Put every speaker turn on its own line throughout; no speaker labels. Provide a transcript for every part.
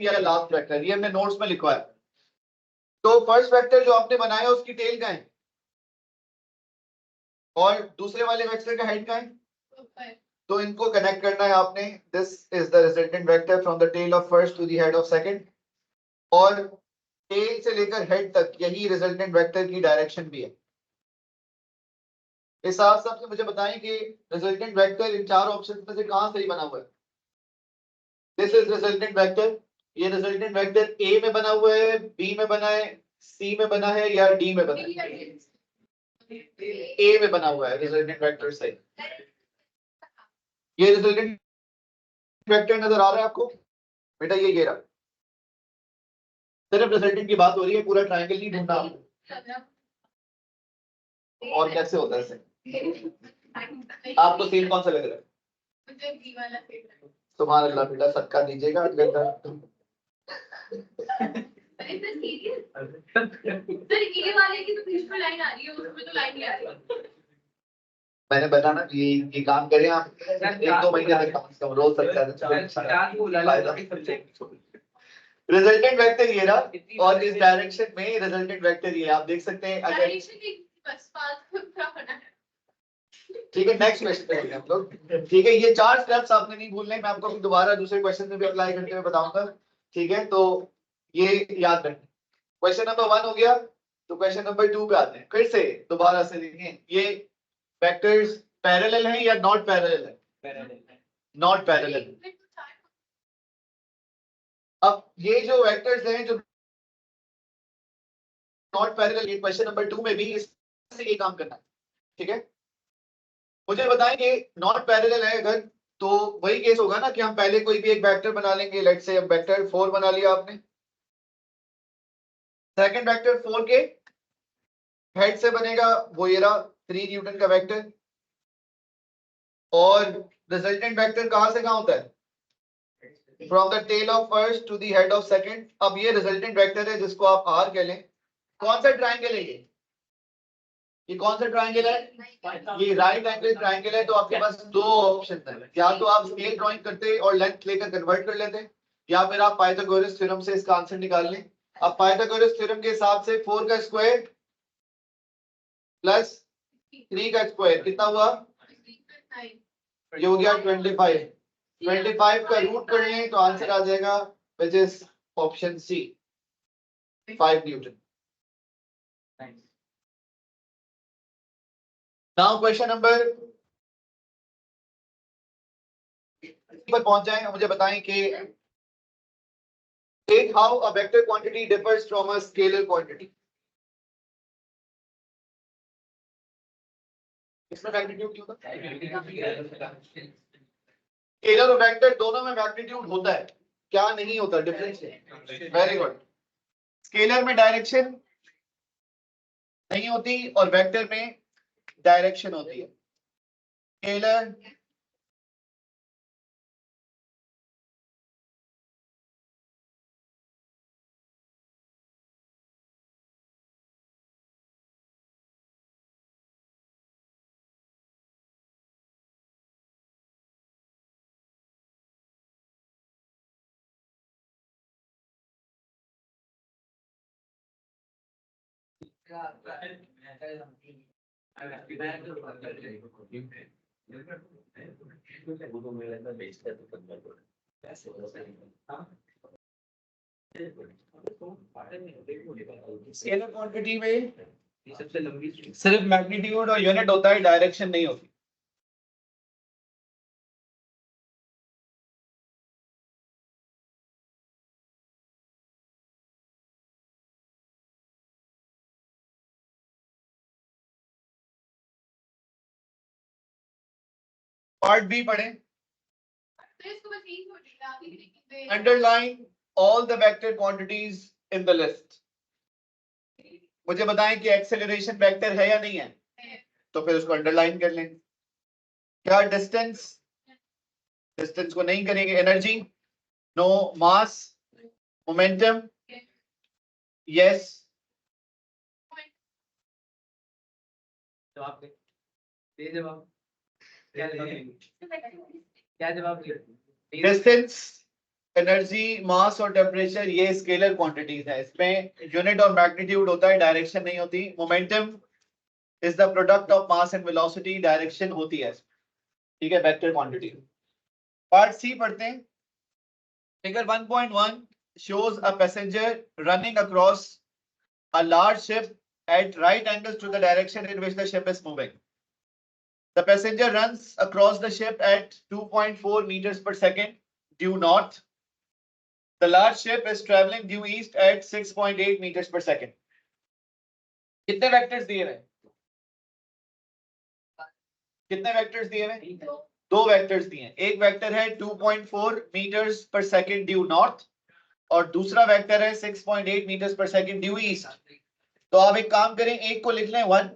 या last vector, ये हमने नोट्स में लिखवा है। तो फर्स्ट वेक्टर जो आपने बनाया उसकी टेल कहाँ है और दूसरे वाले वेक्टर का हेड कहाँ है? तो इनको कनेक्ट करना है आपने। This is the resultant vector from the tail of first to the head of second, और टेल से लेकर हेड तक यही रिजल्टेंट वेक्टर की डायरेक्शन भी है। इस साथ साथ मुझे बताएं कि रिजल्टेंट वेक्टर इन चार ऑप्शन में से कहां सही बना हुआ है? This is resultant vector. ये रिजल्टेंट वेक्टर ए में बना हुआ है, बी में बना है, सी में बना है या डी में बना है? ए में बना हुआ है रिजल्टेंट वेक्टर से। ये रिजल्टेंट वेक्टर नजर आ रहा है आपको बेटा? ये रहा। सिर्फ रिजल्टेंट की बात हो रही है, पूरा ट्रायंगल नहीं ढूंढना आपको। और कैसे होता है इसे? आपको सीन कौन सा लग रहा है? मुझे बी वाला सीन लग रहा है। सुभान अल्लाह बेटा, सदका दीजिएगा 8 घंटा। सर ये वाले की तो बीच में लाइन आ रही है, उसमें तो लाइन नहीं आ रही। मैंने बताया ना ये काम करें आप 1-2 महीने तक कम से कम रोज सकता है। रिजल्टेंट वेक्टर ये रहा और इस डायरेक्शन में रिजल्टेंट वेक्टर ये आप देख सकते हैं। अगर ठीक है, नेक्स्ट क्वेश्चन पे हम लोग। ठीक है, ये 4 स्टेप्स आपने नहीं भूलने, मैं आपको दोबारा दूसरे क्वेश्चन में भी अप्लाई करके मैं बताऊंगा। ठीक है, तो ये याद रखें। क्वेश्चन नंबर 1 हो गया, तो क्वेश्चन नंबर 2 पे आते हैं। फिर से दोबारा से देखें, ये वेक्टर्स पैरेलल है या नॉट पैरेलल है? Not parallel. अब ये जो वेक्टर्स हैं जो नॉट पैरेलल, ये क्वेश्चन नंबर 2 में भी इससे ये काम करना है। ठीक है, मुझे बताएं कि नॉट पैरेलल है अगर, तो वही केस होगा ना कि हम पहले कोई भी एक वेक्टर बना लेंगे। लेट्स से वेक्टर 4 बना लिया आपने, सेकंड वेक्टर 4 के हेड से बनेगा वो ये रहा 3 न्यूटन का वेक्टर, और रिजल्टेंट वेक्टर कहां से कहां होता है? From the tail of first to the head of second. अब ये रिजल्टेंट वेक्टर है जिसको आप आर कह लें। कौन सा ट्रायंगल है ये कौन सा ट्रायंगल है? ये राइट एंगल ट्रायंगल है। तो आपके पास 2 ऑप्शन है, या तो आप स्केल ड्राइंग करते और लेंथ लेकर कन्वर्ट कर लेते, या फिर आप पाइथागोरस थ्योरम से इसका आंसर निकाल लें। अब पाइथागोरस थ्योरम के हिसाब से 4 का स्क्वायर प्लस 3 का स्क्वायर कितना हुआ? ये हो गया 25। 25 का रूट कर लें तो आंसर आ जाएगा which is option C, 5 newton. Now question number पर पहुंच जाए। मुझे बताएं कि take how a vector quantity differs from a scalar quantity। इसमें मैग्नीट्यूड क्यों होता है? स्केलर और वेक्टर दोनों में मैग्नीट्यूड होता है, क्या नहीं होता? डिफरेंस है। Very good. स्केलर में डायरेक्शन नहीं होती और वेक्टर में डायरेक्शन होती है। स्केलर स्केलर क्वांटिटी में सिर्फ मैग्नीट्यूड और यूनिट होता है, डायरेक्शन नहीं होती। पार्ट बी पढ़े। Underline all the vector quantities in the list. मुझे बताएं कि एक्सेलरेशन वेक्टर है या नहीं है, तो फिर उसको अंडरलाइन कर लें। क्या डिस्टेंस? डिस्टेंस को नहीं करेंगे। एनर्जी नो, मास, मोमेंटम यस। जवाब दे जवाब क्या जवाब? डिस्टेंस एनर्जी, मास और टेम्परेचर ये स्केलर क्वांटिटीज हैं, इसमें यूनिट और मैग्नीट्यूड होता है, डायरेक्शन नहीं होती। Momentum is the product of mass and velocity, direction होती है, ठीक है, वेक्टर क्वांटिटी। पार्ट सी पढ़ते हैं। Figure 1.1 shows a passenger running across a large ship at right angles to the direction in which the ship is moving. The passenger runs across the ship at 2.4 meters per second due north. The large ship is traveling due east at 6.8 meters per second. कितने vectors दिए हुए? कितने vectors दिए हुए? दो vectors दिए हैं। एक वेक्टर है 2.4 metres per second due north और दूसरा वेक्टर है 6.8 metres per second due east. तो आप एक काम करें, एक को लिख लें 1,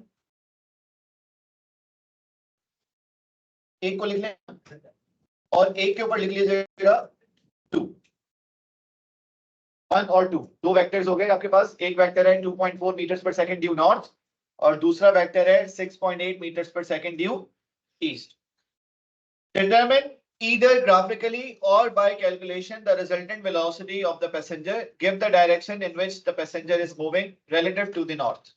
एक को लिख लें और एक के ऊपर लिख लीजिएगा 2। 1 और 2 दो वेक्टर्स हो गए आपके पास। एक वेक्टर है 2.4 metres per second due north और दूसरा वेक्टर है 6.8 meters per second due east. Determine either graphically or by calculation the resultant velocity of the passenger. Give the direction in which the passenger is moving relative to the north.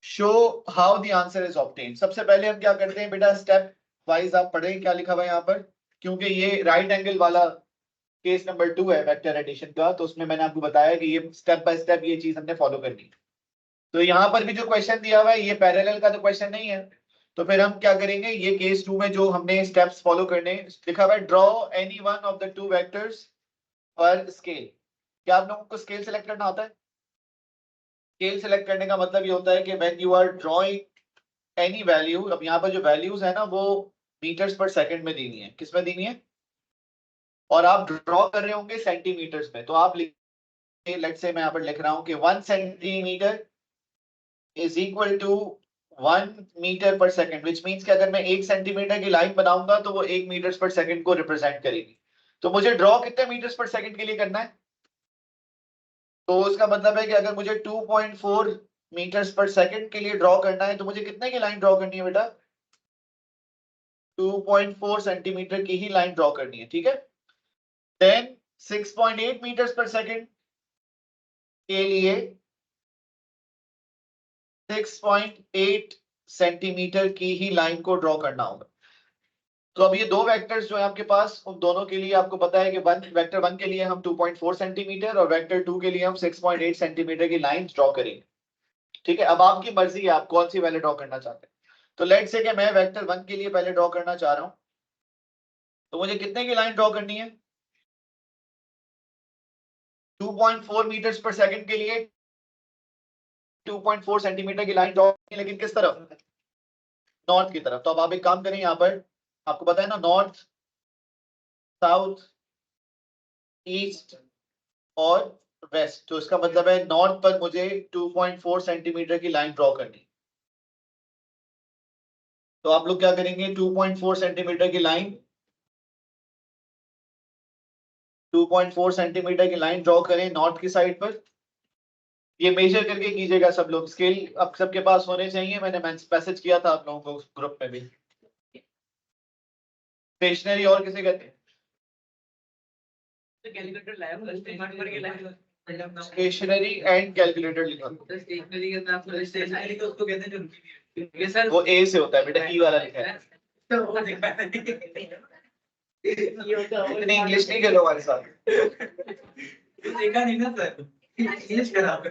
Show how the answer is obtained. सबसे पहले हम क्या करते हैं बेटा, step wise आप पढ़ें क्या लिखा हुआ है यहाँ पर, क्योंकि ये राइट एंगल वाला केस नंबर 2 है वेक्टर एडिशन का, तो उसमें मैंने आपको बताया कि ये स्टेप बाय स्टेप ये चीज हमने फॉलो करनी है। तो यहाँ पर भी जो क्वेश्चन दिया हुआ है ये पैरेलल का तो क्वेश्चन नहीं है, तो फिर हम क्या करेंगे, ये केस 2 में जो हमने स्टेप्स फॉलो करने लिखा हुआ है, draw any one of the two vectors पर स्केल। क्या आप लोगों को स्केल सेलेक्ट करना आता है? स्केल सेलेक्ट करने का मतलब ये होता है कि when you are drawing any value, अब यहाँ पर जो वैल्यूज है ना वो मीटर्स पर सेकंड में देनी है। किस में देनी है? और आप ड्रॉ कर रहे होंगे सेंटीमीटर्स में, तो आप लेट्स से मैं यहाँ पर लिख रहा हूँ कि 1 centimetre is equal to 1 metre per second, which means कि अगर मैं 1 सेंटीमीटर की लाइन बनाऊंगा तो वो 1 मीटर्स पर सेकंड को रिप्रेजेंट करेगी। तो मुझे ड्रॉ कितने मीटर्स पर सेकंड के लिए करना है? तो उसका मतलब है कि अगर मुझे 2.4 मीटर्स पर सेकंड के लिए ड्रॉ करना है तो मुझे कितने की लाइन ड्रॉ करनी है बेटा? 2.4 सेंटीमीटर की ही लाइन ड्रॉ करनी है, ठीक है। देन 6.8 मीटर्स पर सेकंड के लिए 6.8 सेंटीमीटर की ही लाइन को ड्रॉ करना होगा। तो अब ये दो वेक्टर्स जो है आपके पास, उन दोनों के लिए आपको पता है कि वेक्टर 1 के लिए हम 2.4 सेंटीमीटर और वेक्टर 2 के लिए हम 6.8 सेंटीमीटर की लाइन ड्रॉ करेंगे, ठीक है। अब आपकी मर्जी है आप कौन सी वैल्यू ड्रॉ करना चाहते हैं। तो लेट्स से कि मैं वेक्टर 1 के लिए पहले ड्रॉ करना चाह रहा हूं, तो मुझे कितने की लाइन ड्रॉ करनी है? 2.4 मीटर्स पर सेकंड के लिए 2.4 सेंटीमीटर की लाइन ड्रॉ करनी है, लेकिन किस तरफ? नॉर्थ की तरफ। तो अब आप एक काम करें, यहाँ पर आपको पता है ना नॉर्थ, साउथ, ईस्ट और वेस्ट, तो इसका मतलब है नॉर्थ पर मुझे 2.4 सेंटीमीटर की लाइन ड्रॉ करनी। तो आप लोग क्या करेंगे, 2.4 सेंटीमीटर की लाइन 2.4 सेंटीमीटर की लाइन ड्रॉ करें नॉर्थ की साइड पर। ये मेजर करके कीजिएगा सब लोग, स्केल अब सबके पास होने चाहिए, मैंने मैसेज किया था आप लोगों को ग्रुप में भी। स्टेशनरी और किसे कहते हैं? स्टेशनरी एंड कैलकुलेटर लिखा। वो ए से होता है बेटा, ई वाला लिखा है। इतनी इंग्लिश नहीं करो हमारे साथ। देखा नहीं ना सर, इंग्लिश करा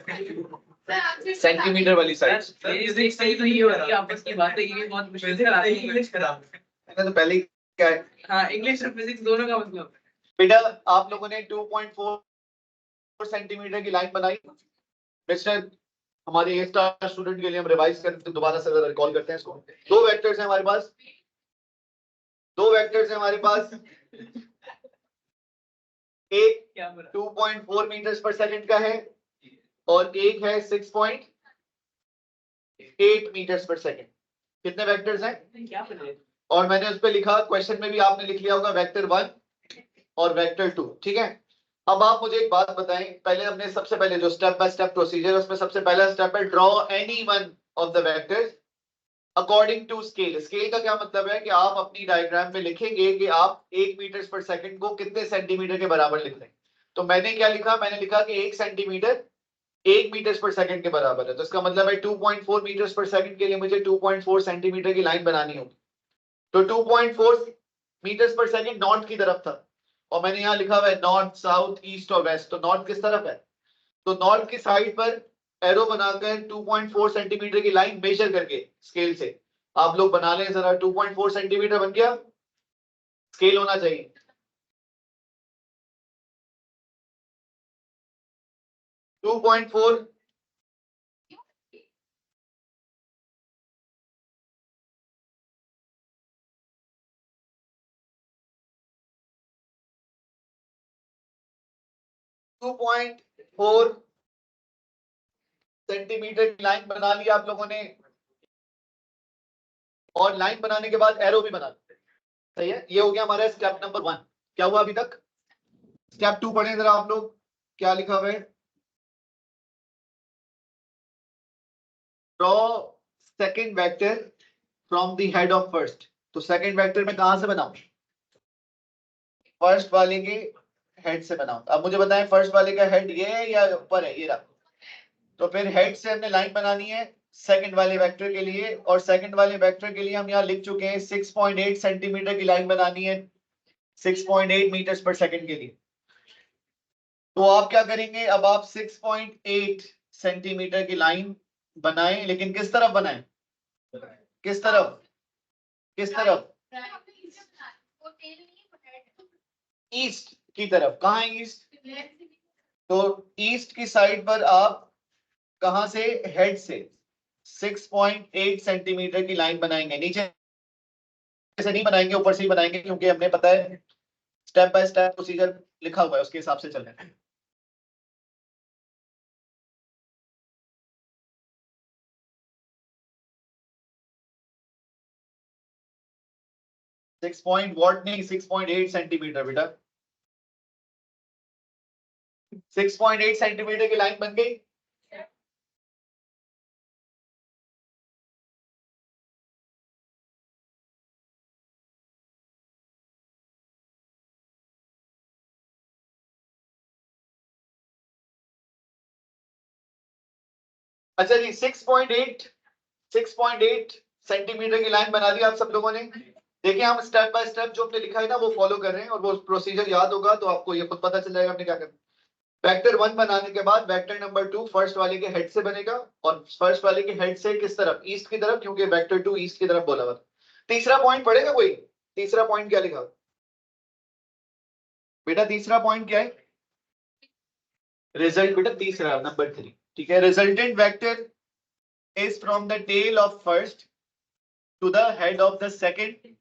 सेंटीमीटर वाली साइड। सही तो ये हो रहा है, आपस की बातें ये बहुत मुश्किल से कराते हैं। इंग्लिश करा मैंने तो पहले क्या है, हाँ इंग्लिश और फिजिक्स दोनों का मतलब। बेटा आप लोगों ने 2.4 सेंटीमीटर की लाइन बनाई। मिस्टर हमारे ए स्टार स्टूडेंट के लिए हम रिवाइज करते, दोबारा से रिकॉल करते हैं इसको। दो वेक्टर्स हैं हमारे पास, एक 2.4 मीटर्स पर सेकंड का है और एक है 6.8 मीटर्स पर सेकंड। कितने वेक्टर्स हैं? और मैंने उस पर लिखा, क्वेश्चन में भी आपने लिख लिया होगा, वेक्टर 1 और वेक्टर 2, ठीक है। अब आप मुझे एक बात बताएं, पहले हमने सबसे पहले जो स्टेप बाय स्टेप प्रोसीजर, उसमें सबसे पहला स्टेप है draw any one of the vectors according to scale. Scale का क्या मतलब है कि आप अपनी डायग्राम पे लिखेंगे कि आप 1 मीटर पर सेकंड को कितने सेंटीमीटर के बराबर लिख रहे हैं। तो मैंने क्या लिखा, मैंने लिखा कि 1 सेंटीमीटर 1 मीटर पर सेकंड के बराबर है। तो इसका मतलब है 2.4 मीटर पर सेकंड के लिए मुझे 2.4 सेंटीमीटर की लाइन बनानी होगी। तो 2.4 मीटर पर सेकंड नॉर्थ की तरफ था, और मैंने यहाँ लिखा हुआ है नॉर्थ, साउथ, ईस्ट और वेस्ट। तो नॉर्थ किस तरफ है, तो नॉर्थ की साइड पर एरो बनाकर 2.4 सेंटीमीटर की लाइन मेजर करके स्केल से आप लोग बना लें जरा। 2.4 सेंटीमीटर बन गया, स्केल होना चाहिए। 2.4 2.4 सेंटीमीटर की लाइन बना लिया आप लोगों ने, और लाइन बनाने के बाद एरो भी बना लिया। सही है, ये हो गया हमारा स्टेप नंबर 1। क्या हुआ अभी तक? स्टेप 2 पढ़े जरा आप लोग, क्या लिखा हुआ है। Draw second vector from the head of first. तो सेकंड वेक्टर में कहां से बनाऊं, फर्स्ट वाले के हेड से बनाऊं। अब मुझे बताएं फर्स्ट वाले का हेड ये है या ऊपर है, ये रहा। तो फिर हेड से हमने लाइन बनानी है सेकंड वाले वेक्टर के लिए, और सेकंड वाले वेक्टर के लिए हम यहाँ लिख चुके हैं 6.8 सेंटीमीटर की लाइन बनानी है 6.8 मीटर पर सेकंड के लिए। तो आप क्या करेंगे, अब आप 6.8 सेंटीमीटर की लाइन बनाएं, लेकिन किस तरफ बनाएं, किस तरफ, किस तरफ, ईस्ट की तरफ। कहाँ है ईस्ट, तो ईस्ट की साइड पर आप कहां से, हेड से 6.8 सेंटीमीटर की लाइन बनाएंगे। नीचे से नहीं बनाएंगे, ऊपर से ही बनाएंगे, क्योंकि हमने पता है स्टेप बाय स्टेप प्रोसीजर लिखा हुआ है, उसके हिसाब से चलना है। 6 पॉइंट वॉट नहीं, 6.8 सेंटीमीटर बेटा। 6.8 सेंटीमीटर की लाइन बन गई। अच्छा जी, 6.8 सेंटीमीटर की लाइन बना दी आप सब लोगों ने। देखिए हम स्टेप बाय स्टेप जो हमने लिखा है ना वो फॉलो कर रहे हैं, और वो प्रोसीजर याद होगा तो आपको ये खुद पता चल जाएगा हमने क्या करना। वेक्टर 1 बनाने के बाद वेक्टर नंबर 2 फर्स्ट वाले के हेड से बनेगा, और फर्स्ट वाले के हेड से किस तरफ, ईस्ट की तरफ, क्योंकि वेक्टर 2 ईस्ट की तरफ बोला हुआ। तीसरा पॉइंट पढ़ेगा कोई, तीसरा पॉइंट क्या लिखा बेटा, तीसरा पॉइंट क्या है, रिजल्ट बेटा, तीसरा नंबर 3। ठीक है, resultant vector is from the tail of first to the head of the second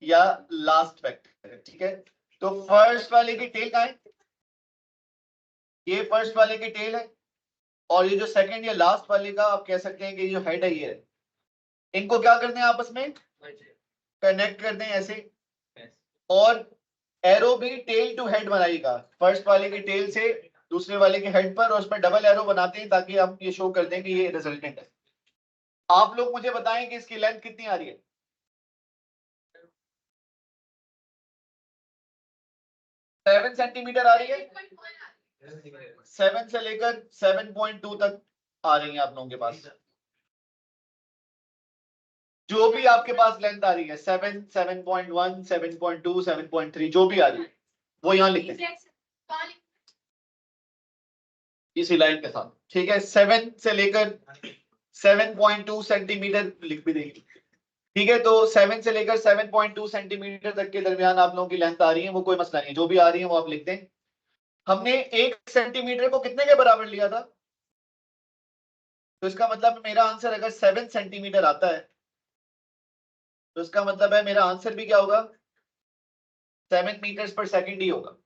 या लास्ट वेक्टर। ठीक है, तो फर्स्ट वाले की टेल कहाँ है, ये फर्स्ट वाले की टेल है, और ये जो सेकंड या लास्ट वाले का आप कह सकते हैं कि जो हेड है ये है। इनको क्या करते हैं, आपस में कनेक्ट करते हैं ऐसे, और एरो भी टेल टू हेड बनाइएगा, फर्स्ट वाले की टेल से दूसरे वाले के हेड पर, और उस पर डबल एरो बनाते हैं ताकि हम ये शो कर दें कि ये रिजल्टेंट है। आप लोग मुझे बताएं कि इसकी लेंथ कितनी आ रही है। 7 सेंटीमीटर आ रही है, 7 से लेकर 7.2 तक आ रही है आप लोगों के पास। जो भी आपके पास लेंथ आ रही है 7, 7.1, 7.2, 7.3 जो भी आ रही है वो यहाँ लिखते हैं इसी लाइन के साथ। ठीक है, 7 से लेकर 7.2 सेंटीमीटर लिख भी देंगे। ठीक है, तो 7 से लेकर 7.2 सेंटीमीटर तक के दरमियान आप लोगों की लेंथ आ रही है, वो कोई मसला नहीं, जो भी आ रही है वो आप लिख दें। हमने 1 सेंटीमीटर को कितने के बराबर लिया था, तो इसका मतलब मेरा आंसर अगर 7 सेंटीमीटर आता है तो इसका मतलब है मेरा आंसर भी क्या होगा, 7 मीटर पर सेकंड ही होगा।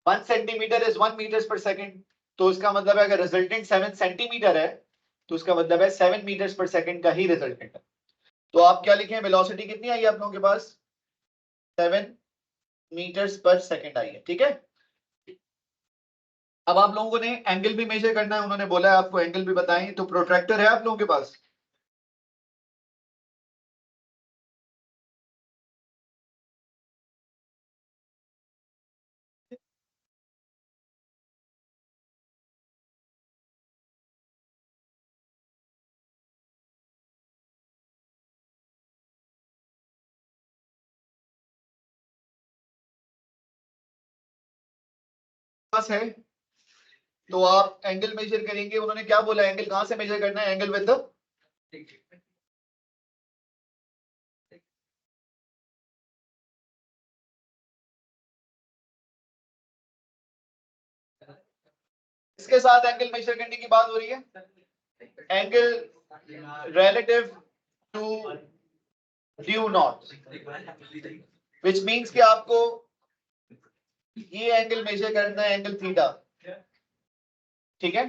1 centimetre is 1 metre per second, तो इसका मतलब है अगर रिजल्टेंट 7 सेंटीमीटर है तो इसका मतलब है 7 मीटर पर सेकंड का ही रिजल्टेंट है। तो आप क्या लिखें, वेलोसिटी कितनी आई है आप लोगों के पास, 7 मीटर्स पर सेकंड आई है। ठीक है, अब आप लोगों ने एंगल भी मेजर करना है, उन्होंने बोला है आपको एंगल भी बताएं, तो प्रोट्रैक्टर है आप लोगों के पास, पास है तो आप एंगल मेजर करेंगे। उन्होंने क्या बोला, एंगल कहां से मेजर करना है, एंगल विद द इसके साथ एंगल मेजर करने की बात हो रही है, angle relative to due north, which means कि आपको ये एंगल मेजर करना है, एंगल थीटा, ठीक है।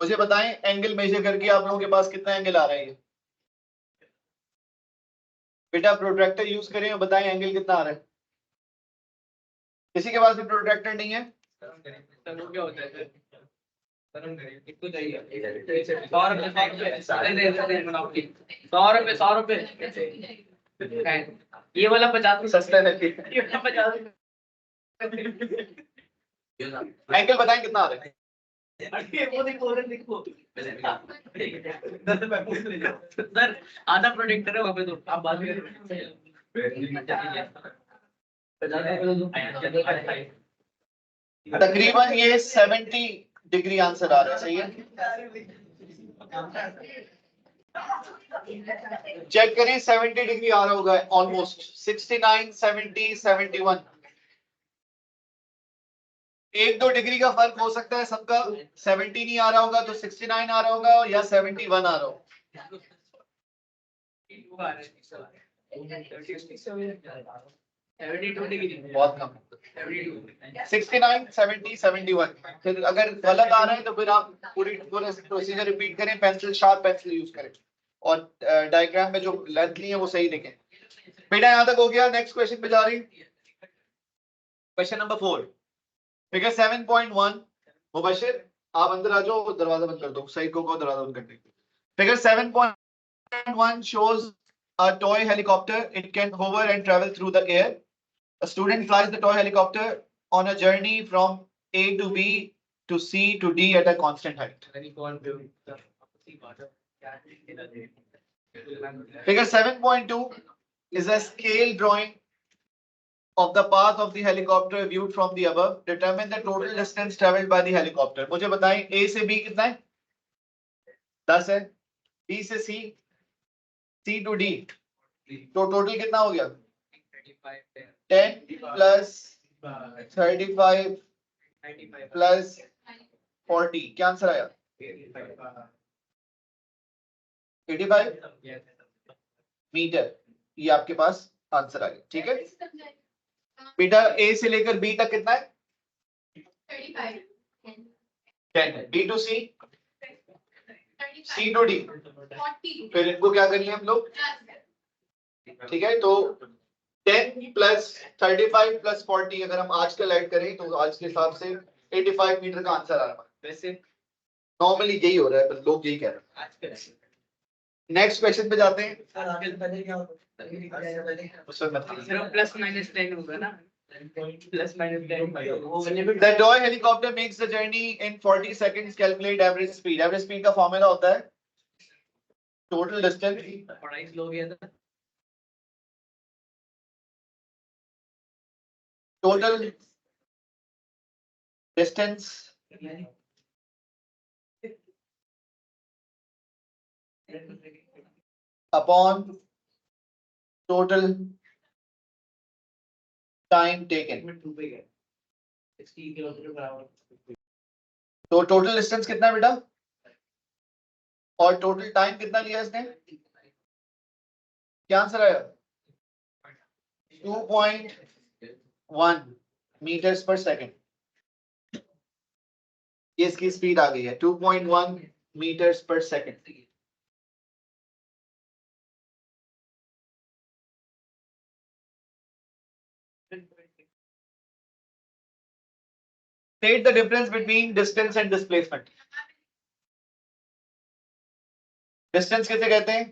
मुझे बताएं एंगल मेजर करके आप लोगों के पास कितना एंगल आ रहा है, बेटा प्रोट्रैक्टर यूज करें और बताएं एंगल कितना आ रहा है। किसी के पास भी प्रोट्रैक्टर नहीं है,
क्या होता है 100 रुपए ये वाला 50
सस्ता है। एंगल बताएं कितना आ रहा है।
वो देखो सर आधा प्रोटेक्टर है वहाँ पे, तो आप बात
तकरीबन ये 70 डिग्री आंसर आ रहा है, सही है। चेक करें 70 डिग्री आ रहा होगा ऑलमोस्ट, 69, 70, 71, 1-2 डिग्री का फर्क हो सकता है सबका। 70 नहीं आ रहा होगा तो 69 आ रहा होगा या 71 आ रहा होगा। बहुत कम, 69, 70, 71। फिर अगर गलत आ रहा है तो फिर आप पूरा प्रोसीजर रिपीट करें, पेंसिल शार्प पेंसिल यूज करें और डायग्राम में जो लेंथ ली है वो सही देखें। बेटा यहां तक हो गया, नेक्स्ट क्वेश्चन पे जा रही, क्वेश्चन नंबर 4, फिगर 7.1। मुबशिर आप अंदर आ जाओ, दरवाजा बंद कर दो, सही को दरवाजा बंद कर दे। Figure 7.1 shows a toy helicopter. It can hover and travel through the air. A student flies the toy helicopter on a journey from A to B to C to D at a constant height. Figure 7.2 is a scale drawing of the path of the helicopter viewed from the above. Determine the total distance traveled by the helicopter. मुझे बताएं A से B कितना है, 10 है, B से C, C to D, तो total कितना हो गया, 10 प्लस 35 प्लस 40, क्या आंसर आया, 85 मीटर। ये आपके पास आंसर आ गया, ठीक है। बेटा ए से लेकर बी तक कितना है, 10 है, D to C, C to D, फिर इनको क्या करेंगे हम लोग, ठीक है। तो 10 प्लस 35 प्लस 40 अगर हम आज का ऐड करें तो आज के हिसाब से 85 मीटर का आंसर आ रहा है। वैसे नॉर्मली यही हो रहा है, बस लोग यही कह रहे हैं। नेक्स्ट क्वेश्चन पे जाते हैं।
प्लस माइनस 10 होगा ना, plus minus 10।
The toy helicopter makes the journey in 40 seconds. Calculate average speed. Average speed का फॉर्मूला होता है टोटल डिस्टेंस,
पढ़ाई स्लो गया था,
total distance upon total time taken. तो टोटल डिस्टेंस कितना है बेटा, और टोटल टाइम कितना लिया इसने, क्या आंसर आया, 2.1 मीटर्स पर सेकंड। ये इसकी स्पीड आ गई है 2.1 metres per second. State the difference between distance and displacement. Distance किसे कहते हैं,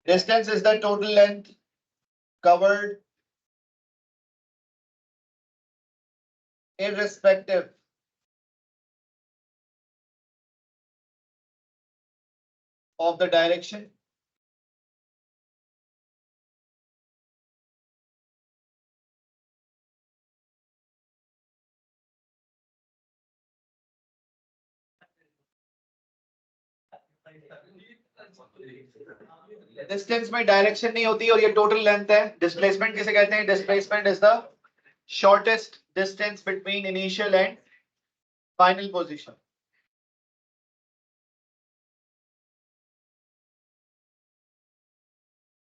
distance is the total length covered irrespective of the direction distance में डायरेक्शन नहीं होती और ये टोटल लेंथ है. डिस्प्लेसमेंट किसे कहते हैं? Displacement is the shortest distance between initial and final position.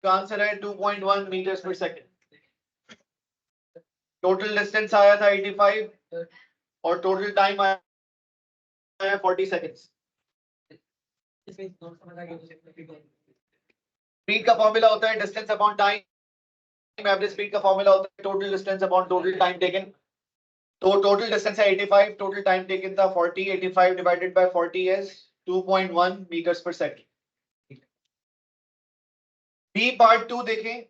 का आंसर है 2.1 metres per second. Total distance आया था 85 और टोटल टाइम आया है 40 सेकंड्स. स्पीड का फॉर्मूला होता है distance upon time. Average speed का फॉर्मूला होता है total distance upon total time taken. तो टोटल डिस्टेंस है 85, टोटल टाइम टेकन था 40. 85 divided by 40 is 2.1 metres per second. B part 2 देखें.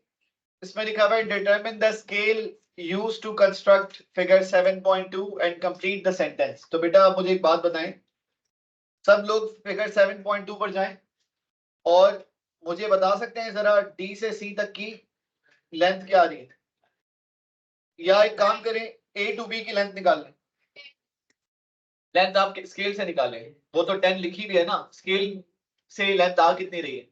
इसमें लिखा हुआ है determine the scale used to construct figure 7.2 and complete the sentence. तो बेटा आप मुझे एक बात बताएं, सब लोग फिगर 7.2 पर जाएं और मुझे बता सकते हैं जरा डी से सी तक की लेंथ क्या आ रही है, या एक काम करें ए टू बी की लेंथ निकाल लें. लेंथ आप स्केल से निकालें. वो तो 10 लिखी भी है ना, स्केल से लेंथ आ कितनी रही है?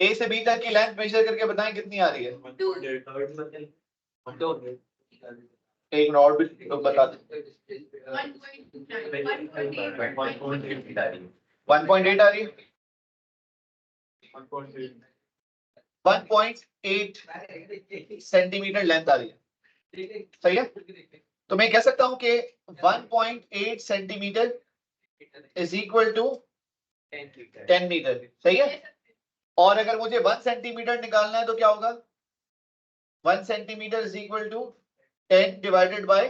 ए से बी तक की लेंथ मेजर करके बताएं कितनी आ रही है. एक मिनट और भी तो बता दें. 1.8 आ रही है. 1.8 सेंटीमीटर लेंथ आ रही है. सही है. तो मैं कह सकता हूं कि 1.8 centimetre is equal to 10 metre. सही है. और अगर मुझे 1 सेंटीमीटर निकालना है तो क्या होगा? 1 centimetre is equal to 10 divided by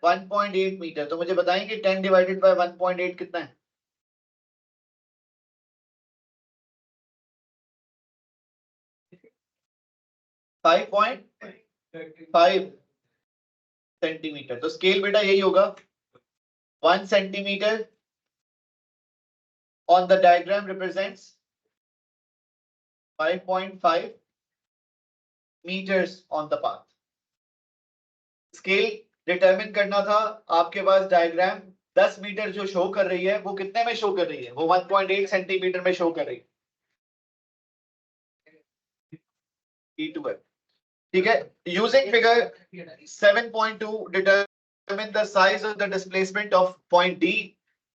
1.8 metre. तो मुझे बताएं कि 10 डिवाइडेड बाय 1.8 कितना है? 5.5 सेंटीमीटर. तो स्केल बेटा यही होगा. 1 centimetre on the diagram represents 5.5 meters on the path. Scale determine करना था. आपके पास डायग्राम 10 मीटर जो शो कर रही है वो कितने में शो कर रही है? वो 1.8 सेंटीमीटर में शो कर रही है. E2 है. ठीक है. Using figure 7.2 determine the size of the displacement of point D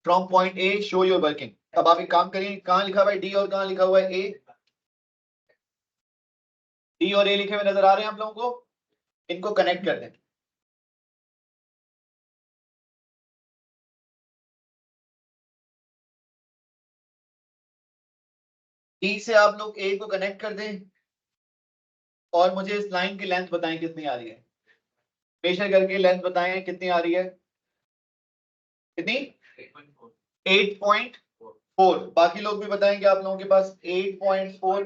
from point A. Show your working. अब आप एक काम करिए, कहां लिखा हुआ है डी और कहां लिखा हुआ है ए? डी और ए लिखे हुए नजर आ रहे हैं आप लोगों को? इनको कनेक्ट कर दें. डी से आप लोग ए को कनेक्ट कर दें और मुझे इस लाइन की लेंथ बताएं कितनी आ रही है. मेजर करके लेंथ बताएं कितनी आ रही है. कितनी? 8.4. बाकी लोग भी बताएंगे. आप लोगों के पास 8.4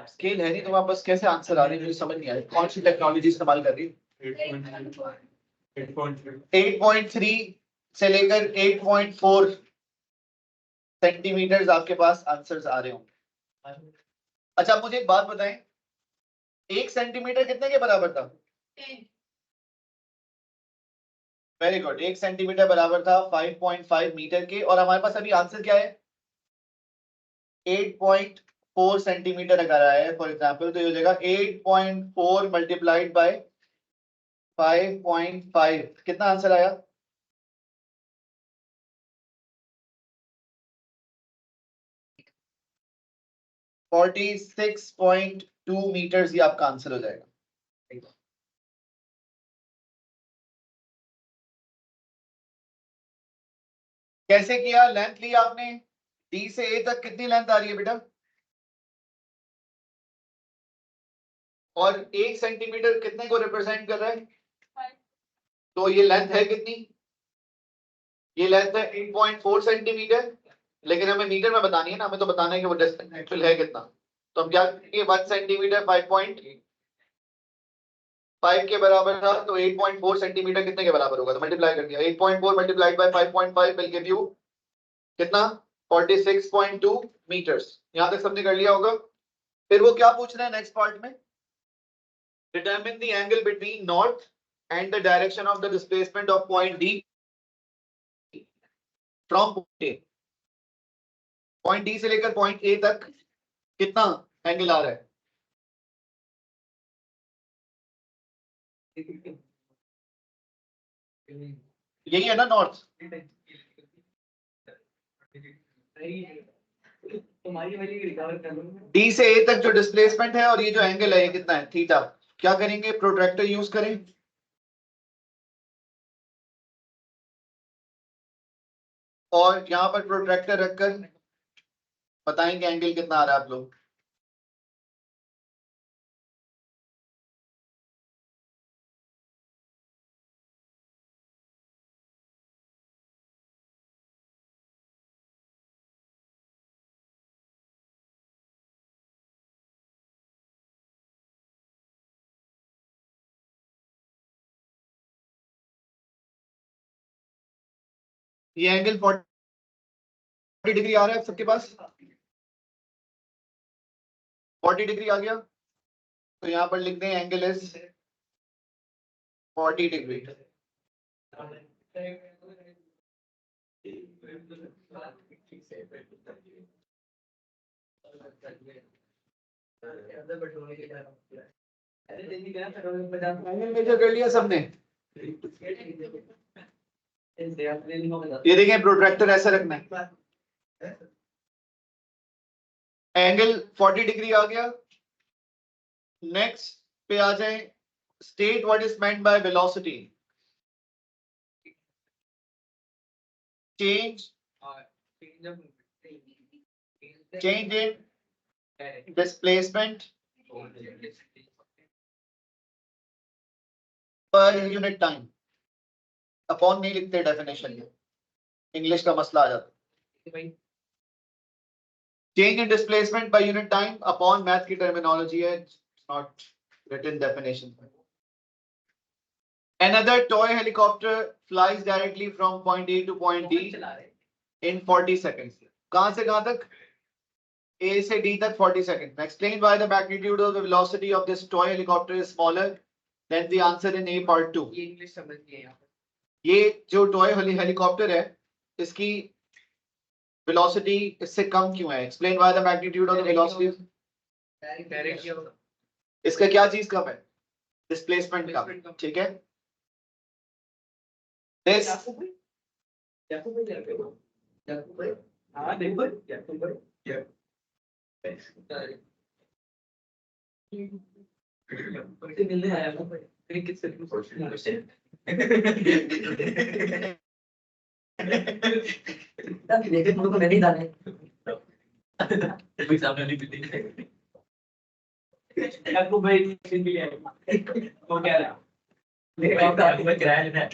स्केल है नहीं तो आप बस कैसे आंसर आ रहे हैं मुझे समझ नहीं आ रही. कौन सी टेक्नोलॉजी इस्तेमाल कर रही है? 8.3 से लेकर 8.4 सेंटीमीटर आपके पास आंसर्स आ रहे होंगे. अच्छा मुझे एक बात बताएं, 1 सेंटीमीटर कितने के बराबर था? Very good. 1 सेंटीमीटर बराबर था 5.5 मीटर के. और हमारे पास अभी आंसर क्या है? 8.4 सेंटीमीटर अगर आया है फॉर एग्जांपल, तो ये हो जाएगा 8.4 मल्टीप्लाइड बाय 5.5. कितना आंसर आया? 46.2 मीटर्स. ये आपका आंसर हो जाएगा. कैसे किया? लेंथ ली आपने. डी से ए तक कितनी लेंथ आ रही है बेटा? और 1 सेंटीमीटर कितने को रिप्रेजेंट कर रहा है? तो ये लेंथ है कितनी? ये लेंथ है 8.4 सेंटीमीटर, लेकिन हमें मीटर में बतानी है ना, हमें तो बताना है कि वो डिस्टेंस एक्चुअल है कितना। तो हम क्या करेंगे, 1 सेंटीमीटर 5.5 के बराबर था, तो 8.4 सेंटीमीटर कितने के बराबर होगा? तो मल्टीप्लाई कर दिया, 8.4 multiplied by 5.5 will give you कितना? 46.2 मीटर्स। यहां तक सबने कर लिया होगा। फिर वो क्या पूछ रहे हैं नेक्स्ट पार्ट में? Determine the angle between north and the direction of the displacement of point D from point D से लेकर पॉइंट ए तक कितना एंगल आ रहा है? यही है ना नॉर्थ। डी से ए तक जो डिस्प्लेसमेंट है और ये जो एंगल है ये कितना है? थीटा। क्या करेंगे, प्रोट्रैक्टर यूज करें और यहां पर प्रोट्रैक्टर रखकर बताएंगे एंगल कितना आ रहा है आप लोग। ये एंगल 40 डिग्री आ रहा है सबके पास? 40 डिग्री आ गया, तो यहां पर लिख दें angle is 40 degree. Angle measure कर लिया सबने? ये देखें, प्रोट्रैक्टर ऐसा रखना है, एंगल 40 डिग्री आ गया। नेक्स्ट पे आ जाए, state what is meant by velocity. Change in displacement per unit time. Upon नहीं लिखते डेफिनेशन में, इंग्लिश का मसला आ जाता है। Change in displacement by unit time upon, math की टर्मिनोलॉजी है, not written definition. Another toy helicopter flies directly from point A to point D in 40 seconds. कहां से कहां तक? A से D तक 40 seconds. Explain why the magnitude of the velocity of this toy helicopter is smaller than the answer in A part 2.
ये English समझ गए यहाँ
ये जो टॉय हेलीकॉप्टर है इसकी वेलोसिटी इससे कम क्यों है? Explain why the magnitude of the velocity.
Direct
इसका क्या चीज कम है? डिस्प्लेसमेंट कम, ठीक है। This
हाँ देखो मिलने आया किससे देखे तुमको मैं नहीं डाले एग्जाम में नहीं आपको भाई वो कह रहा है किराया लेना है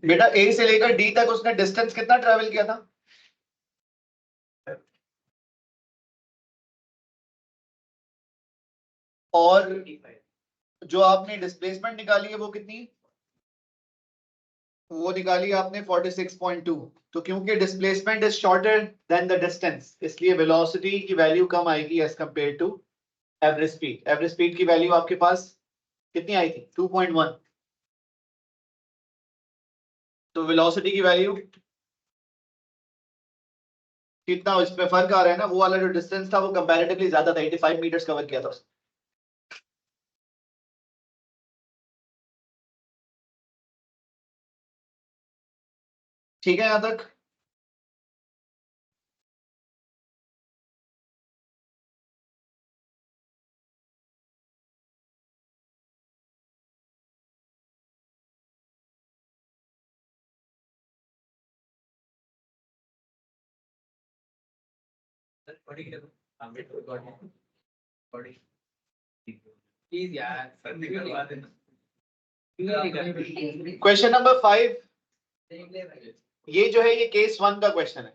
बेटा ए से लेकर डी तक उसने डिस्टेंस कितना ट्रेवल किया था? और जो आपने डिस्प्लेसमेंट निकाली है वो कितनी? वो निकाली आपने 46.2। तो क्योंकि displacement is shorter than the distance, इसलिए वेलोसिटी की वैल्यू कम आएगी as compare to average speed. Average speed की वैल्यू आपके पास कितनी आई थी? 2.1। तो वेलोसिटी की वैल्यू कितना इसमें फर्क आ रहा है ना, वो वाला जो डिस्टेंस था वो कंपैरेटिवली ज्यादा था, 85 मीटर्स कवर किया था। ठीक है यहां तक?
प्लीज यार
क्वेश्चन नंबर 5, ये जो है ये केस 1 का क्वेश्चन है।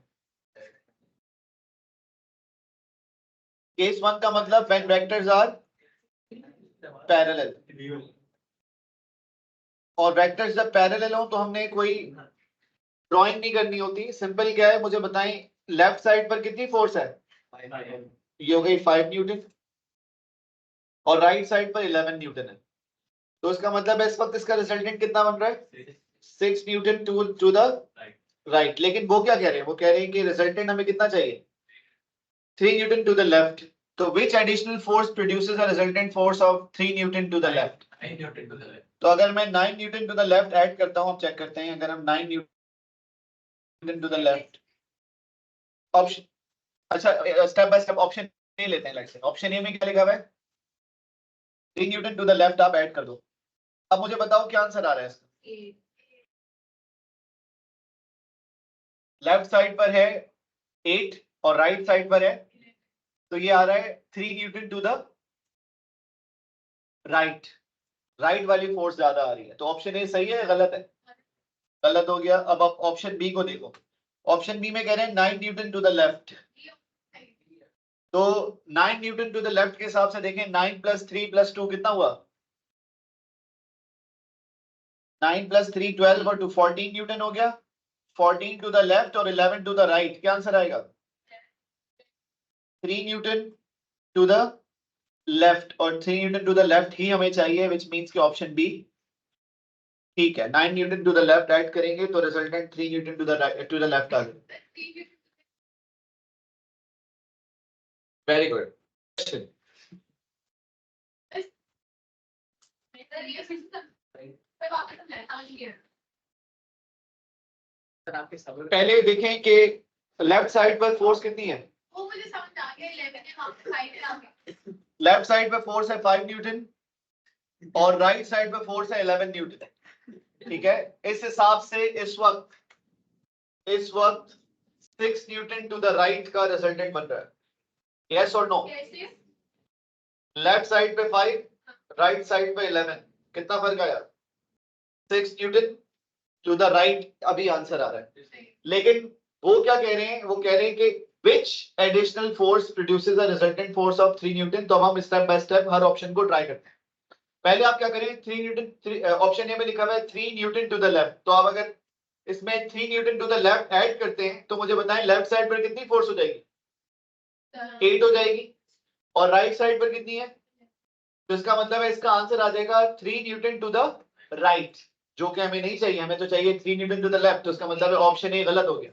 केस 1 का मतलब व्हेन वेक्टर्स आर पैरेलल, और वेक्टर्स जब पैरेलल हो तो हमने कोई ड्राइंग नहीं करनी होती। सिंपल क्या है, मुझे बताएं लेफ्ट साइड पर कितनी फोर्स है? ये हो गई 5 न्यूटन, और राइट साइड पर 11 न्यूटन है। तो इसका मतलब है इस वक्त इसका रिजल्टेंट कितना बन रहा है? 6 न्यूटन टू द राइट। लेकिन वो क्या कह रहे हैं, वो कह रहे हैं कि रिजल्टेंट हमें कितना चाहिए? 3 न्यूटन टू द लेफ्ट। तो which additional force produces a resultant force of 3 newton to the left? तो अगर मैं 9 newton to the left add करता हूं, आप चेक करते हैं, अगर हम 9 newton to the left, option, अच्छा step by step option A लेते हैं। लेट्स से ऑप्शन ए में क्या लिखा हुआ है? 3 न्यूटन टू द लेफ्ट आप ऐड कर दो। अब मुझे बताओ क्या आंसर आ रहा है इसका? लेफ्ट साइड पर है 8 और राइट साइड पर है, तो ये आ रहा है 3 newton to the right. Right वाली फोर्स ज्यादा आ रही है। तो ऑप्शन ए सही है या गलत है? गलत हो गया। अब आप ऑप्शन बी को देखो। ऑप्शन बी में कह रहे हैं 9 न्यूटन टू द लेफ्ट। तो 9 न्यूटन टू द लेफ्ट के हिसाब से देखें, 9 + 3 + 2 कितना हुआ? 9 + 3 12 और 2 14 न्यूटन हो गया। 14 टू द लेफ्ट और 11 टू द राइट, क्या आंसर आएगा? 3 न्यूटन टू द लेफ्ट, और 3 न्यूटन टू द लेफ्ट ही हमें चाहिए, विच मींस कि ऑप्शन बी ठीक है। 9 newton to the left add करेंगे तो resultant 3 newton to the left आ गया। Very good question. पहले देखें कि लेफ्ट साइड पर फोर्स कितनी है।
वो मुझे समझ आ गया 11 है, वहां पे साइड है आगे।
लेफ्ट साइड पर फोर्स है 5 न्यूटन और राइट साइड पर फोर्स है 11 न्यूटन। ठीक है, इस हिसाब से इस वक्त 6 न्यूटन टू द राइट का रिजल्टेंट बन रहा है। यस और नो? लेफ्ट साइड पे 5, राइट साइड पे 11, कितना फर्क आया? 6 न्यूटन टू द राइट अभी आंसर आ रहा है। लेकिन वो क्या कह रहे हैं, वो कह रहे हैं कि which additional force produces a resultant force of 3 Newton. तो हम step by step her option को ट्राई करते हैं। पहले आप क्या करें, 3 न्यूटन, ऑप्शन ए में लिखा हुआ है 3 न्यूटन टू द लेफ्ट। तो आप अगर इसमें 3 newton to the left add करते हैं तो मुझे बताएं लेफ्ट साइड पर कितनी फोर्स हो जाएगी? 8 हो जाएगी। और राइट साइड पर कितनी है? तो इसका मतलब है इसका आंसर आ जाएगा 3 न्यूटन टू द राइट, जो कि हमें नहीं चाहिए, हमें तो चाहिए 3 न्यूटन टू द लेफ्ट। तो इसका मतलब है ऑप्शन ए गलत हो गया।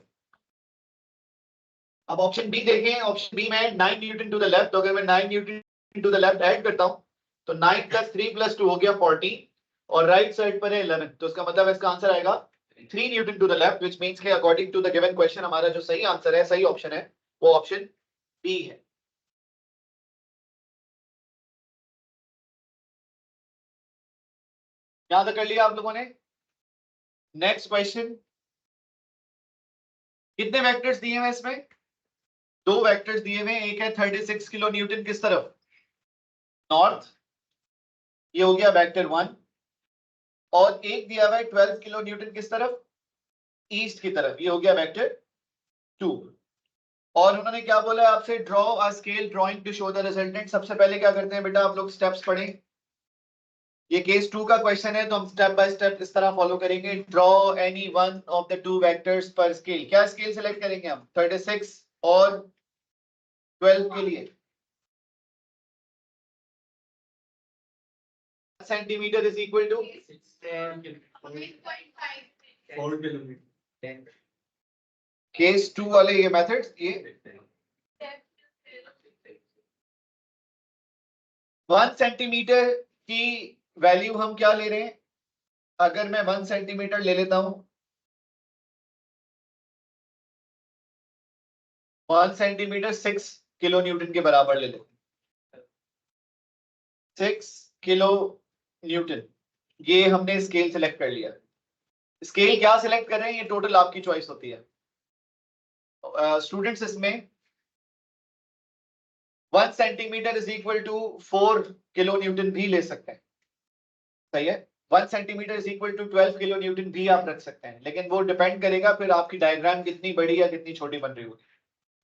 अब ऑप्शन बी देखें। ऑप्शन बी में 9 न्यूटन टू द लेफ्ट। तो अगर मैं 9 newton to the left add करता हूं तो 9 + 3 + 2 हो गया 14, और राइट साइड पर है 11। तो इसका मतलब है इसका आंसर आएगा 3 newton to the left, which means कि according to the given question हमारा जो सही आंसर है, सही ऑप्शन है, वो ऑप्शन बी है। यहां तक कर लिया आप लोगों ने? Next question. कितने वेक्टर्स दिए हुए इसमें? 2 वेक्टर्स दिए हुए। एक है 36 किलो न्यूटन किस तरफ? नॉर्थ, ये हो गया वेक्टर 1। और एक दिया हुआ है 12 किलो न्यूटन किस तरफ? ईस्ट की तरफ, ये हो गया वेक्टर 2। और उन्होंने क्या बोला है आपसे? Draw a scale drawing to show the resultant. सबसे पहले क्या करते हैं बेटा, आप लोग स्टेप्स पढ़ें। ये केस 2 का क्वेश्चन है तो हम स्टेप बाय स्टेप इस तरह फॉलो करेंगे। Draw any one of the 2 vectors पर स्केल। क्या स्केल सिलेक्ट करेंगे हम? 36 और 12 के लिए centimetre is equal to
4 kilometre.
Case 2 वाले ये मेथड्स, ये 1 सेंटीमीटर की वैल्यू हम क्या ले रहे हैं? अगर मैं 1 सेंटीमीटर ले लेता हूं, 1 सेंटीमीटर 6 किलो न्यूटन के बराबर ले लो। 6 किलो न्यूटन, ये हमने स्केल सिलेक्ट कर लिया। स्केल क्या सिलेक्ट कर रहे हैं ये टोटल आपकी चॉइस होती है। स्टूडेंट्स इसमें 1 centimetre is equal to 4 kilonewton भी ले सकते हैं, सही है। 1 centimetre is equal to 12 kilonewton भी आप रख सकते हैं, लेकिन वो डिपेंड करेगा फिर आपकी डायग्राम कितनी बड़ी या कितनी छोटी बन रही होगी।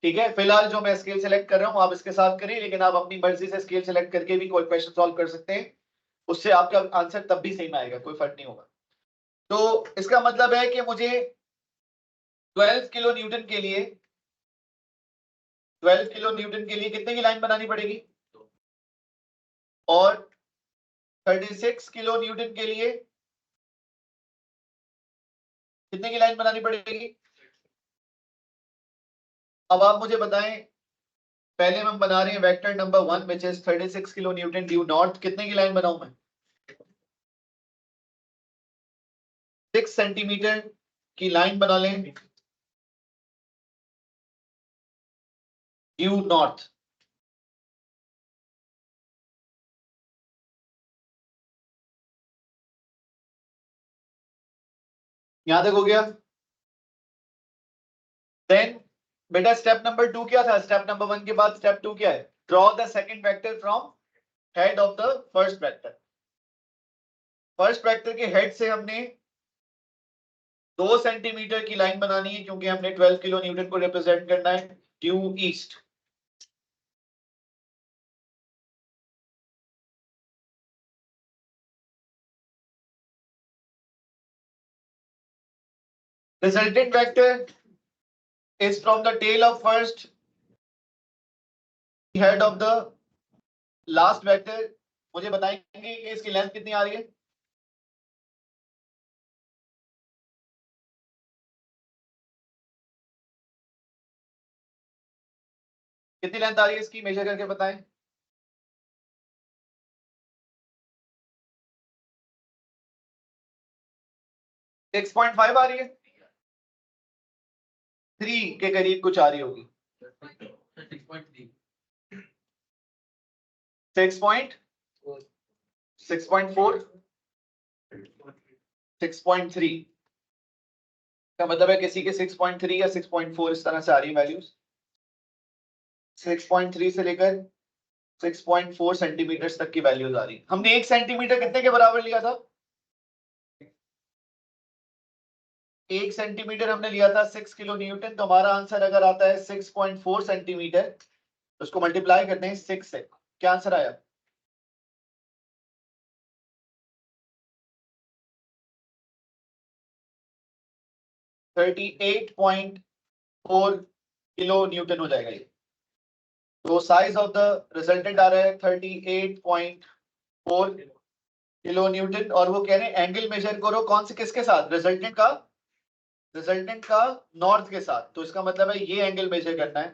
ठीक है, फिलहाल जो मैं स्केल सेलेक्ट कर रहा हूँ आप इसके साथ करिए, लेकिन आप अपनी मर्जी से स्केल सेलेक्ट करके भी कोई क्वेश्चन सॉल्व कर सकते हैं, उससे आपका आंसर तब भी सही में आएगा, कोई फर्क नहीं होगा। तो इसका मतलब है कि मुझे 12 किलो न्यूटन के लिए 12 किलो न्यूटन के लिए कितने की लाइन बनानी पड़ेगी, और 36 किलो न्यूटन के लिए कितने की लाइन बनानी पड़ेगी। अब आप मुझे बताएं, पहले हम बना रहे हैं vector number 1 which is 36 kilo Newton due north, कितने की लाइन बनाऊं मैं, 6 सेंटीमीटर की लाइन बना लें ड्यू नॉर्थ। यहां तक हो गया। देन बेटा स्टेप नंबर 2 क्या था, स्टेप नंबर 1 के बाद स्टेप 2 क्या है, draw the second vector from head of the first vector. First vector के हेड से हमने 2 सेंटीमीटर की लाइन बनानी है, क्योंकि हमने 12 किलो न्यूटन को रिप्रेजेंट करना है due east. Resultant vector is from the tail of first head of the last vector। मुझे बताएंगे कि इसकी लेंथ कितनी आ रही है, कितनी लेंथ आ रही है इसकी, मेजर करके बताएं। 6.5 आ रही है, 3 के करीब कुछ आ रही होगी, 6.4 6.3 का मतलब है किसी के 6.3 या 6.4 इस तरह से आ रही है वैल्यूज। 6.3 से लेकर 6.4 सेंटीमीटर तक की वैल्यूज आ रही है। हमने 1 सेंटीमीटर कितने के बराबर लिया था, 1 सेंटीमीटर हमने लिया था 6 किलो न्यूटन। तो हमारा आंसर अगर आता है 6.4 सेंटीमीटर, तो उसको मल्टीप्लाई करते हैं 6 से, क्या आंसर आया, $38.4 किलो न्यूटन हो जाएगा ये। तो साइज ऑफ द रिजल्टेंट आ रहा है 38.4 किलो न्यूटन, और वो कह रहे हैं एंगल मेजर करो कौन से, किसके साथ, रिजल्टेंट का नॉर्थ के साथ। तो इसका मतलब है ये एंगल मेजर करना है।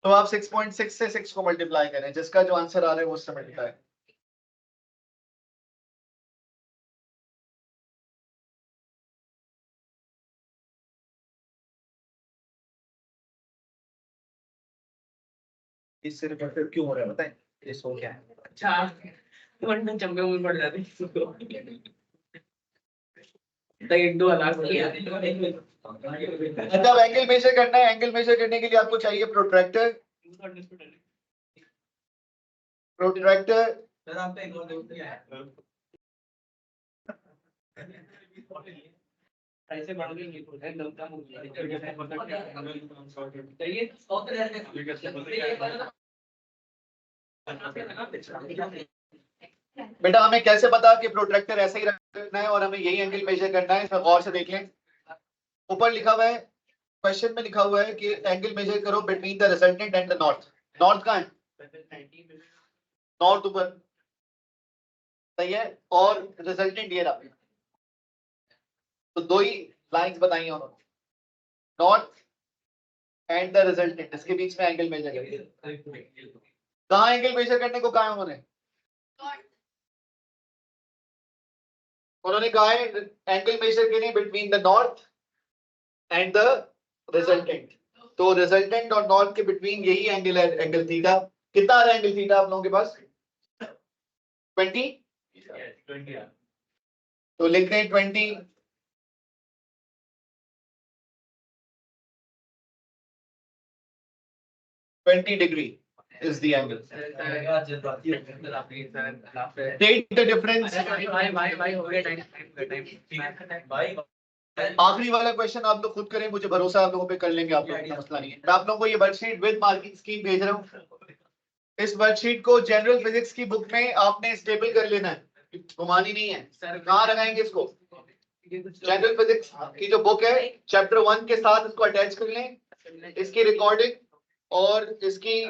तो आप 6.6 से 6 को मल्टीप्लाई करें, जिसका जो आंसर आ रहा है वो उससे मल्टीप्लाई। इससे रिलेटेड क्यों हो रहा है बताएं, इस हो क्या है।
अच्छा वरना चंपे में पड़ जाते तो 1-2 अलग हो गया।
जब एंगल मेजर करना है, एंगल मेजर करने के लिए आपको चाहिए प्रोट्रैक्टर। प्रोट्रैक्टर
सर आपका एक और दोस्त है ऐसे बढ़ गई है दमका चाहिए
बेटा हमें कैसे पता कि प्रोट्रैक्टर ऐसे ही रखना है और हमें यही एंगल मेजर करना है, इसमें गौर से देख लें। ऊपर लिखा हुआ है, क्वेश्चन में लिखा हुआ है कि एंगल मेजर करो between the resultant and the north. North कहाँ है, नॉर्थ ऊपर, सही है, और रिजल्टेंट ये रहा। तो 2 ही लाइंस बताई हैं उन्होंने, नॉर्थ एंड द रिजल्टेंट, इसके बीच में एंगल मेजर करेंगे। कहाँ एंगल मेजर करने को कहा है उन्होंने, उन्होंने कहा है एंगल मेजर करें between the north and the resultant. तो रिजल्टेंट और नॉर्थ के बिटवीन यही एंगल है, एंगल थीटा। कितना आ रहा है एंगल थीटा आप लोगों के पास, 20। तो लिख रहे हैं 20 20 degree is the angle. Take the difference. आखिरी वाला क्वेश्चन आप लोग खुद करें, मुझे भरोसा है आप लोगों पे कर लेंगे आप लोग, इतना मसला नहीं है। मैं आप लोगों को ये वर्कशीट विद मार्किंग स्कीम भेज रहा हूँ। इस वर्कशीट को जनरल फिजिक्स की बुक में आपने स्टेबल कर लेना है, घुमानी नहीं है। कहाँ लगाएंगे इसको? जनरल फिजिक्स की जो बुक है चैप्टर 1 के साथ इसको अटैच कर लें, इसकी रिकॉर्डिंग और इसकी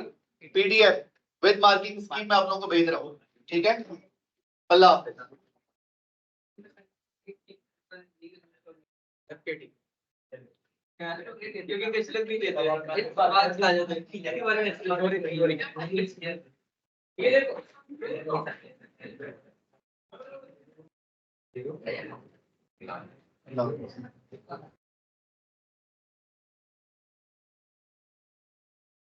पीडीएफ विद मार्किंग स्कीम में आप लोगों को भेज रहा हूँ, ठीक है? अल्लाह हाफिज़।
क्योंकि कुछ लोग भी देते हैं एक बात आ जाता है के बारे में ये देखो
अल्लाह हाफिज़।